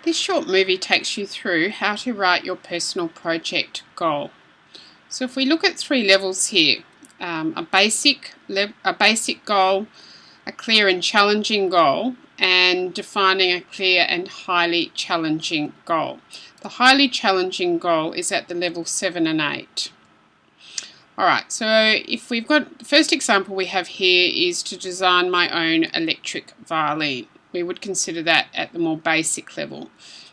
This short movie takes you through how to write your personal project goal. So if we look at three levels here, a basic goal, a clear and challenging goal, and defining a clear and highly challenging goal. The highly challenging goal is at the level 7 and 8. Alright, so if we've got, the first example we have here is to design my own electric violin. We would consider that at the more basic level.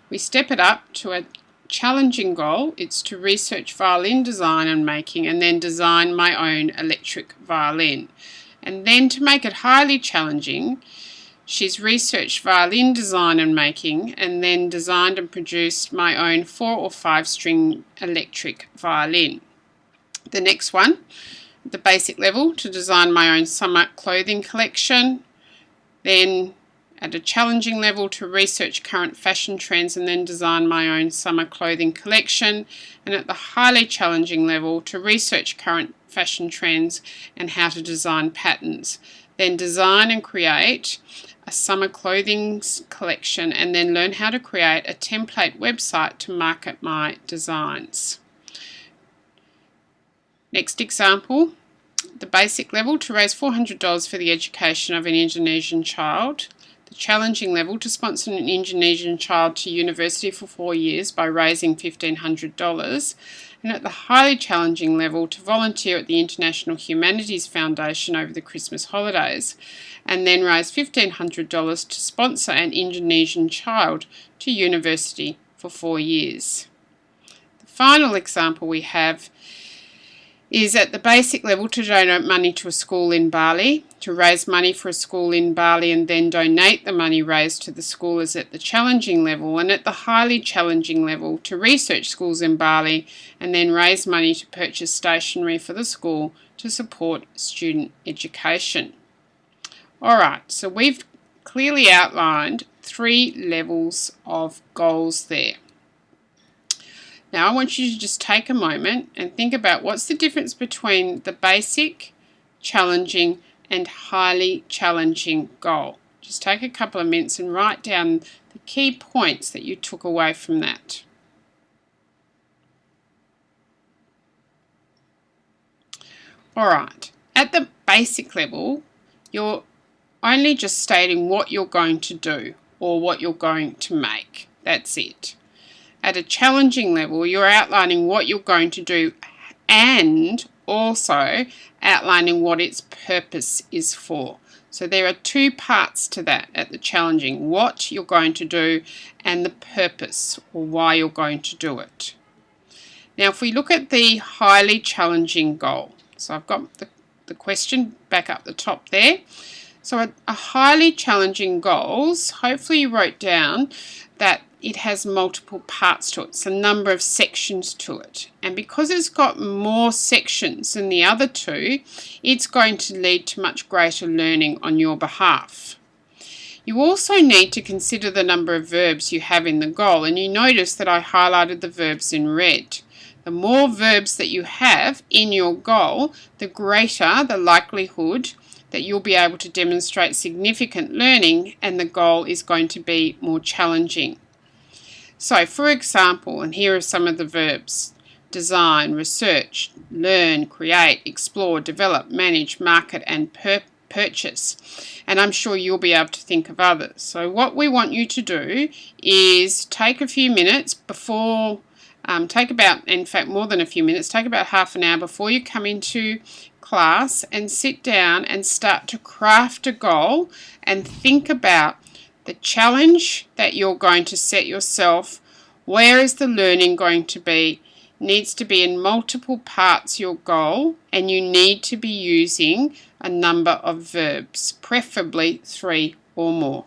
We step it up to a challenging goal. It's to research violin design and making, and then design my own electric violin. And then to make it highly challenging, she's researched violin design and making, and then designed and produced my own 4 or 5 string electric violin. The next one, the basic level, to design my own summer clothing collection. Then at a challenging level, to research current fashion trends and then design my own summer clothing collection. And at the highly challenging level, to research current fashion trends and how to design patterns. Then design and create a summer clothing collection, and then learn how to create a template website to market my designs. Next example, the basic level, to raise $400 for the education of an Indonesian child. The challenging level, to sponsor an Indonesian child to university for 4 years by raising $1,500. And at the highly challenging level, to volunteer at the International Humanities Foundation over the Christmas holidays, and then raise $1,500 to sponsor an Indonesian child to university for 4 years. The final example we have is at the basic level, to donate money to a school in Bali. To raise money for a school in Bali and then donate the money raised to the school is at the challenging level. And at the highly challenging level, to research schools in Bali and then raise money to purchase stationery for the school to support student education. Alright, so we've clearly outlined 3 levels of goals there. Now I want you to just take a moment and think about what's the difference between the basic, challenging and highly challenging goal. Just take a couple of minutes and write down the key points that you took away from that. Alright, at the basic level, you're only just stating what you're going to do or what you're going to make. That's it. At a challenging level, you're outlining what you're going to do and also outlining what its purpose is for. So there are 2 parts to that at the challenging: what you're going to do and the purpose, or why you're going to do it. Now if we look at the highly challenging goal, so I've got the question back up the top there. So a highly challenging goals, hopefully you wrote down that it has multiple parts to it. It's a number of sections to it. And because it's got more sections than the other 2, it's going to lead to much greater learning on your behalf. You also need to consider the number of verbs you have in the goal, and you notice that I highlighted the verbs in red. The more verbs that you have in your goal, the greater the likelihood that you'll be able to demonstrate significant learning, and the goal is going to be more challenging. So for example, and here are some of the verbs: design, research, learn, create, explore, develop, manage, market and purchase. And I'm sure you'll be able to think of others. So what we want you to do is take a few minutes before, take about half an hour before you come into class, and sit down and start to craft a goal and think about the challenge that you're going to set yourself. Where is the learning going to be? Needs to be in multiple parts, your goal, and you need to be using a number of verbs, preferably 3 or more.